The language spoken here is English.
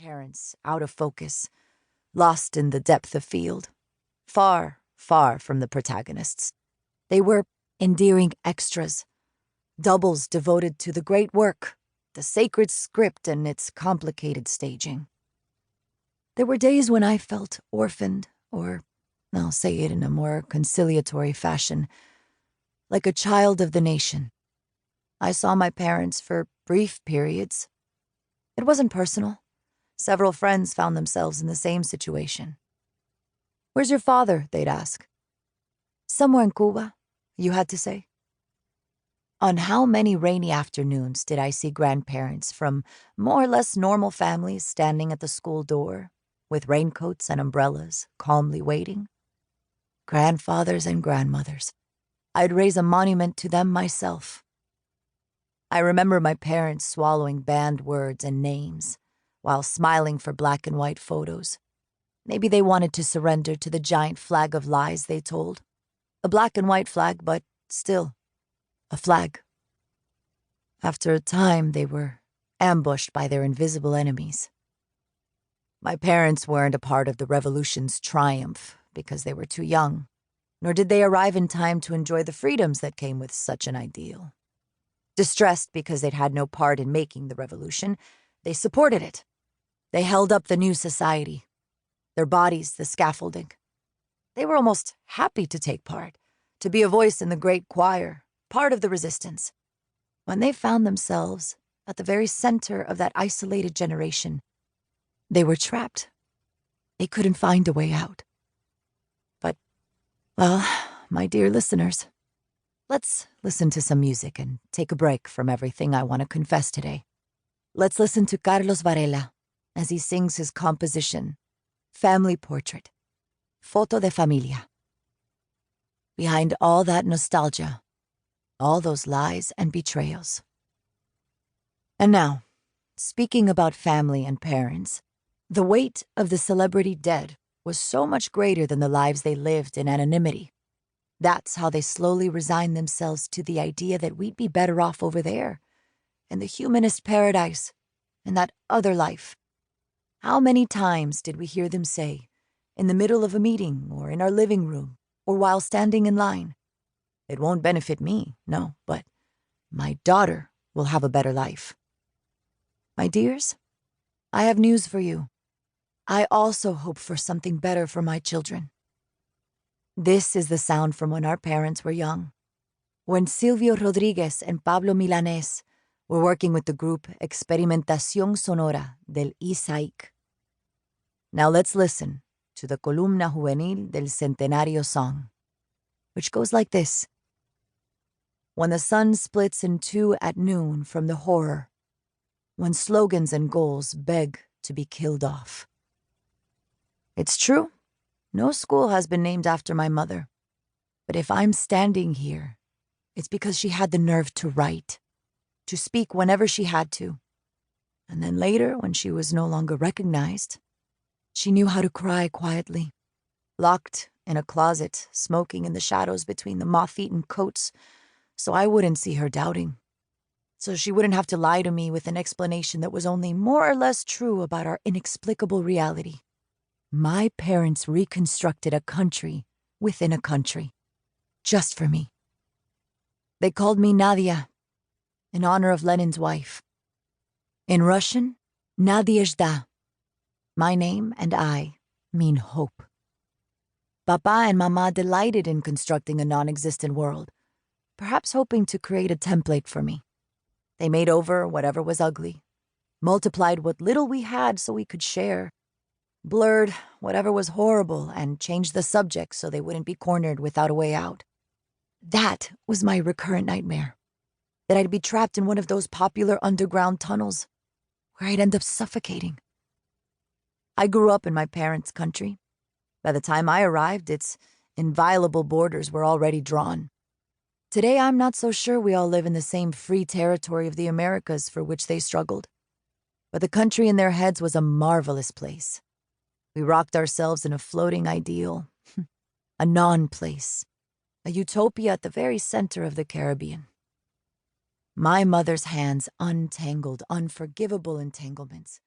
parents out of focus, lost in the depth of field, far, far from the protagonists. They were endearing extras, doubles devoted to the great work, the sacred script and its complicated staging. There were days when I felt orphaned, or, I'll say it in a more conciliatory fashion, like a child of the nation. I saw my parents for brief periods. It wasn't personal. Several friends found themselves in the same situation. "Where's your father?" they'd ask. "Somewhere in Cuba," you had to say. On how many rainy afternoons did I see grandparents from more or less normal families standing at the school door, with raincoats and umbrellas, calmly waiting? Grandfathers and grandmothers. I'd raise a monument to them myself. I remember my parents swallowing banned words and names while smiling for black and white photos. Maybe they wanted to surrender to the giant flag of lies they told. A black and white flag, but still, a flag. After a time, they were ambushed by their invisible enemies. My parents weren't a part of the revolution's triumph because they were too young, nor did they arrive in time to enjoy the freedoms that came with such an ideal. Distressed because they'd had no part in making the revolution, they supported it. They held up the new society, their bodies the scaffolding. They were almost happy to take part, to be a voice in the great choir, part of the resistance. When they found themselves at the very center of that isolated generation, they were trapped. They couldn't find a way out. But, well, my dear listeners, let's listen to some music and take a break from everything I want to confess today. Let's listen to Carlos Varela as he sings his composition, Family Portrait, Foto de Familia. Behind all that nostalgia, all those lies and betrayals. And now, speaking about family and parents, the weight of the celebrity dead was so much greater than the lives they lived in anonymity. That's how they slowly resigned themselves to the idea that we'd be better off over there, in the humanist paradise, in that other life. How many times did we hear them say, in the middle of a meeting or in our living room or while standing in line, "It won't benefit me, no, but my daughter will have a better life." My dears, I have news for you. I also hope for something better for my children. This is the sound from when our parents were young, when Silvio Rodriguez and Pablo Milanés were working with the group Experimentación Sonora del ISAIC. Now let's listen to the Columna Juvenil del Centenario song, which goes like this. When the sun splits in two at noon from the horror, when slogans and goals beg to be killed off. It's true, no school has been named after my mother, but if I'm standing here, it's because she had the nerve to write, to speak whenever she had to, and then later, when she was no longer recognized, she knew how to cry quietly, locked in a closet, smoking in the shadows between the moth-eaten coats, so I wouldn't see her doubting, so she wouldn't have to lie to me with an explanation that was only more or less true about our inexplicable reality. My parents reconstructed a country within a country, just for me. They called me Nadia, in honor of Lenin's wife. In Russian, Nadezhda. My name and I mean hope. Papa and Mama delighted in constructing a non-existent world, perhaps hoping to create a template for me. They made over whatever was ugly, multiplied what little we had so we could share, blurred whatever was horrible, and changed the subject so they wouldn't be cornered without a way out. That was my recurrent nightmare, that I'd be trapped in one of those popular underground tunnels where I'd end up suffocating. I grew up in my parents' country. By the time I arrived, its inviolable borders were already drawn. Today, I'm not so sure we all live in the same free territory of the Americas for which they struggled. But the country in their heads was a marvelous place. We rocked ourselves in a floating ideal, a non-place, a utopia at the very center of the Caribbean. My mother's hands untangled unforgivable entanglements,